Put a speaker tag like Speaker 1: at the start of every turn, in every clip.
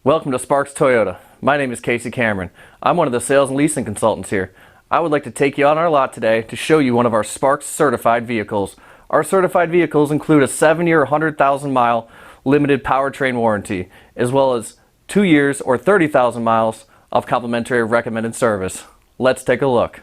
Speaker 1: Welcome to Sparks Toyota. My name is Casey Cameron. I'm one of the sales and leasing consultants here. I would like to take you on our lot today to show you one of our Sparks certified vehicles. Our certified vehicles include a 7-year, 100,000 mile limited powertrain warranty, as well as 2 years or 30,000 miles of complimentary recommended service. Let's take a look.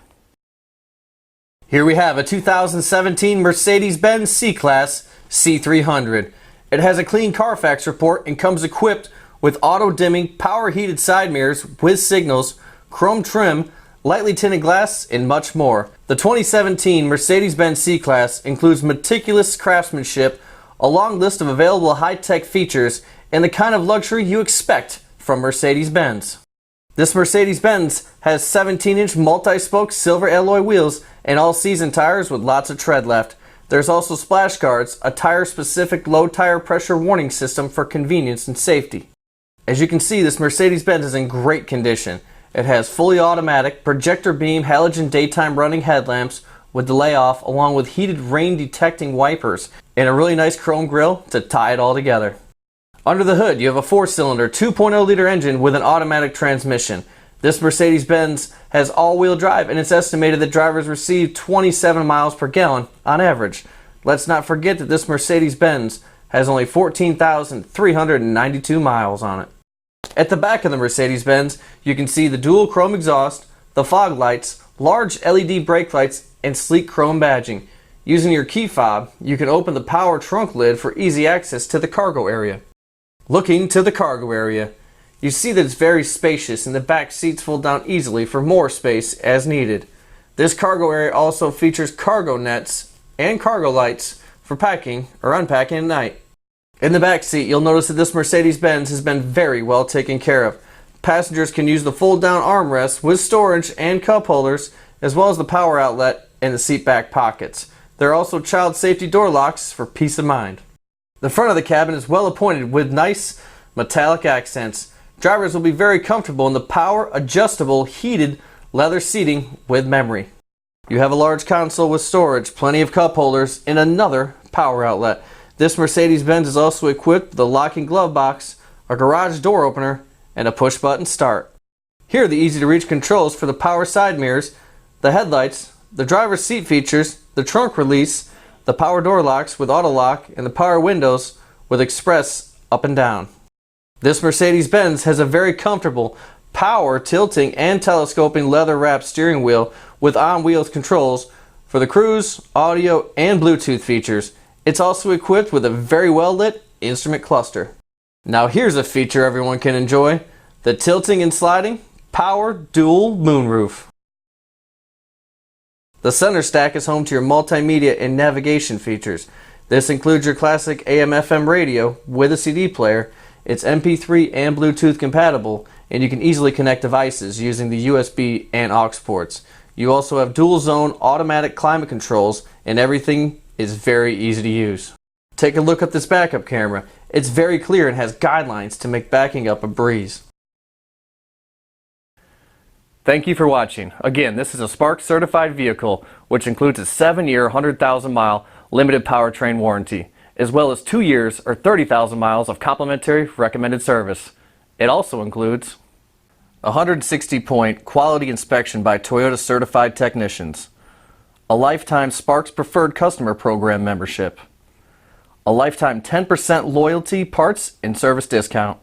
Speaker 1: Here we have a 2017 Mercedes-Benz C-Class C300. It has a clean Carfax report and comes equipped with auto-dimming, power-heated side mirrors with signals, chrome trim, lightly tinted glass, and much more. The 2017 Mercedes-Benz C-Class includes meticulous craftsmanship, a long list of available high-tech features, and the kind of luxury you expect from Mercedes-Benz. This Mercedes-Benz has 17-inch multi-spoke silver alloy wheels and all-season tires with lots of tread left. There's also splash guards, a tire-specific low tire pressure warning system for convenience and safety. As you can see, this Mercedes-Benz is in great condition. It has fully automatic, projector beam, halogen daytime running headlamps with delay off, along with heated rain detecting wipers, and a really nice chrome grille to tie it all together. Under the hood, you have a 4-cylinder, 2.0-liter engine with an automatic transmission. This Mercedes-Benz has all-wheel drive, and it's estimated that drivers receive 27 miles per gallon on average. Let's not forget that this Mercedes-Benz has only 14,392 miles on it. At the back of the Mercedes-Benz, you can see the dual chrome exhaust, the fog lights, large LED brake lights, and sleek chrome badging. Using your key fob, you can open the power trunk lid for easy access to the cargo area. Looking to the cargo area, you see that it's very spacious and the back seats fold down easily for more space as needed. This cargo area also features cargo nets and cargo lights for packing or unpacking at night. In the back seat, you'll notice that this Mercedes-Benz has been very well taken care of. Passengers can use the fold-down armrests with storage and cup holders, as well as the power outlet and the seat back pockets. There are also child safety door locks for peace of mind. The front of the cabin is well appointed with nice metallic accents. Drivers will be very comfortable in the power adjustable heated leather seating with memory. You have a large console with storage, plenty of cup holders, and another power outlet. This Mercedes-Benz is also equipped with a locking glove box, a garage door opener, and a push-button start. Here are the easy-to-reach controls for the power side mirrors, the headlights, the driver's seat features, the trunk release, the power door locks with auto lock, and the power windows with express up and down. This Mercedes-Benz has a very comfortable power tilting and telescoping leather-wrapped steering wheel with on-wheels controls for the cruise, audio, and Bluetooth features. It's also equipped with a very well-lit instrument cluster. Now here's a feature everyone can enjoy: the tilting and sliding power dual moonroof. The center stack is home to your multimedia and navigation features. This includes your classic AM/FM radio with a CD player. It's MP3 and Bluetooth compatible, and you can easily connect devices using the USB and aux ports. You also have dual zone automatic climate controls, and everything is very easy to use. Take a look at this backup camera. It's very clear and has guidelines to make backing up a breeze. Thank you for watching. Again, this is a Sparks certified vehicle, which includes a 7-year, 100,000 mile limited powertrain warranty, as well as 2 years or 30,000 miles of complimentary recommended service. It also includes a 160-point quality inspection by Toyota certified technicians, a lifetime Sparks Preferred Customer Program membership, a lifetime 10% loyalty parts and service discount,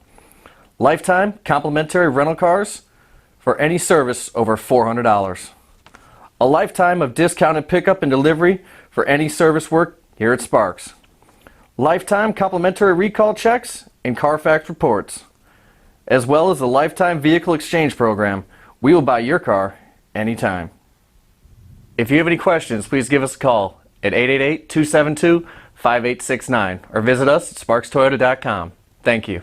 Speaker 1: lifetime complimentary rental cars for any service over $400, a lifetime of discounted pickup and delivery for any service work here at Sparks, lifetime complimentary recall checks and Carfax reports, as well as the lifetime vehicle exchange program. We will buy your car anytime. If you have any questions, please give us a call at 888-272-5869 or visit us at sparkstoyota.com. Thank you.